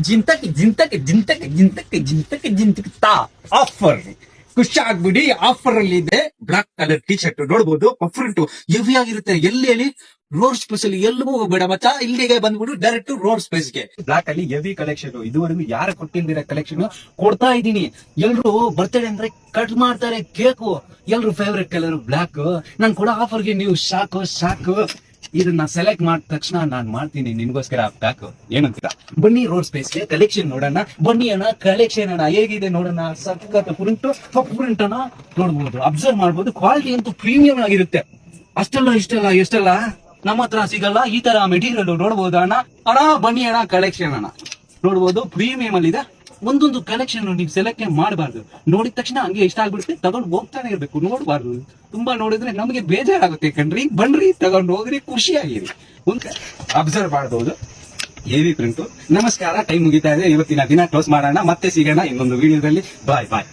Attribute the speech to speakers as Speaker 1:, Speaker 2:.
Speaker 1: ಜಿಂತಕ್ಕೆ ಜಿಂತಕ್ಕೆ ಜಿಂತಕ್ಕೆ ಜಿಂತಕ್ಕೆ ಜಿಂತಕ್ಕೆ ಜಿಂತಕ್ಕೆ ತಾ ಆಫರ್ ಖುಷಿ ಆಗ್ಬಿಡಿ. ಆಫರ್ ಅಲ್ಲಿ ಇದೆ ಬ್ಲಾಕ್ ಕಲರ್ ಟಿ ಶರ್ಟ್ ನೋಡಬಹುದು. ಪ್ರಿಂಟ್ ಹೆವಿ ಆಗಿರುತ್ತೆ. ಎಲ್ಲಿ ರೋಡ್ ಸ್ಪೇಸ್ ಅಲ್ಲಿ ಎಲ್ಲೂ ಹೋಗ್ಬೇಡ ಮಚ್ಚ, ಇಲ್ಲಿಗೆ ಬಂದ್ಬಿಡು ಡೈರೆಕ್ಟ್ ರೋಡ್ ಸ್ಪೇಸ್ ಗೆ. ಬ್ಲಾಕ್ ಅಲ್ಲಿ ಹೆವಿ ಕಲೆಕ್ಷನ್, ಇದುವರೆಗೂ ಯಾರು ಕೊಟ್ಟಿಲ್ದಿರ ಕಲೆಕ್ಷನ್ ಕೊಡ್ತಾ ಇದೀನಿ. ಎಲ್ರು ಬರ್ತಡೇ ಅಂದ್ರೆ ಕಟ್ ಮಾಡ್ತಾರೆ ಕೇಕು. ಎಲ್ರು ಫೇವ್ರೆಟ್ ಕಲರ್ ಬ್ಲಾಕ್. ನಾನ್ ಕೂಡ ಆಫರ್ಗೆ ನೀವು ಸಾಕು ಇದನ್ನ ಸೆಲೆಕ್ಟ್ ಮಾಡಿದ ತಕ್ಷಣ ನಾನ್ ಮಾಡ್ತೀನಿ ನಿಮ್ಗೋಸ್ಕರ ಪ್ಯಾಕ್. ಏನಂತೀರಾ? ಬನ್ನಿ ರೋಡ್ ಸ್ಪೇಸ್ ಗೆ ಕಲೆಕ್ಷನ್ ನೋಡೋಣ. ಬನ್ನಿ ಅಣ್ಣ ಕಲೆಕ್ಷನ್ ಅಣ್ಣ ಹೇಗಿದೆ ನೋಡೋಣ. ಸಖತ್ ಪ್ರಿಂಟ್ ಪ್ರಿಂಟ್ ಅನ್ನ ನೋಡ್ಬೋದು, ಅಬ್ಸರ್ವ್ ಮಾಡ್ಬೋದು. ಕ್ವಾಲಿಟಿ ಅಂತೂ ಪ್ರೀಮಿಯಂ ಆಗಿರುತ್ತೆ. ಅಷ್ಟೆಲ್ಲ ಎಷ್ಟೆಲ್ಲ ನಮ್ಮ ಹತ್ರ ಸಿಗಲ್ಲ ಈ ತರ ಮೆಟೀರಿಯಲ್. ನೋಡ್ಬೋದು ಅಣ್ಣ ಬನ್ನಿ ಅಣ್ಣ ಕಲೆಕ್ಷನ್ ಅಣ್ಣ ನೋಡ್ಬೋದು. ಪ್ರೀಮಿಯಂ ಅಲ್ಲಿ ಇದೆ. ಒಂದೊಂದು ಕಲೆಕ್ಷನ್ ನೀವು ಸೆಲೆಕ್ಟ್ ಮಾಡಬಾರ್ದು. ನೋಡಿದ ತಕ್ಷಣ ಹಂಗೆ ಇಷ್ಟ ಆಗ್ಬಿಡುತ್ತೆ, ತಗೊಂಡು ಹೋಗ್ತಾನೆ ಇರ್ಬೇಕು. ನೋಡಬಾರ್ದು, ತುಂಬಾ ನೋಡಿದ್ರೆ ನಮಗೆ ಬೇಜಾರಾಗುತ್ತೆ ಕಣ್ರಿ. ಬನ್ರಿ ತಗೊಂಡು ಹೋಗ್ರಿ, ಖುಷಿಯಾಗಿರಿ. ಅಬ್ಸರ್ವ್ ಮಾಡಬಹುದು. Heavy print. ನಮಸ್ಕಾರ, ಟೈಮ್ ಮುಗಿತಾ ಇದೆ. ಇವತ್ತಿನ ದಿನ ಕ್ಲೋಸ್ ಮಾಡೋಣ. ಮತ್ತೆ ಸಿಗೋಣ ಇನ್ನೊಂದು ವಿಡಿಯೋದಲ್ಲಿ. ಬಾಯ್.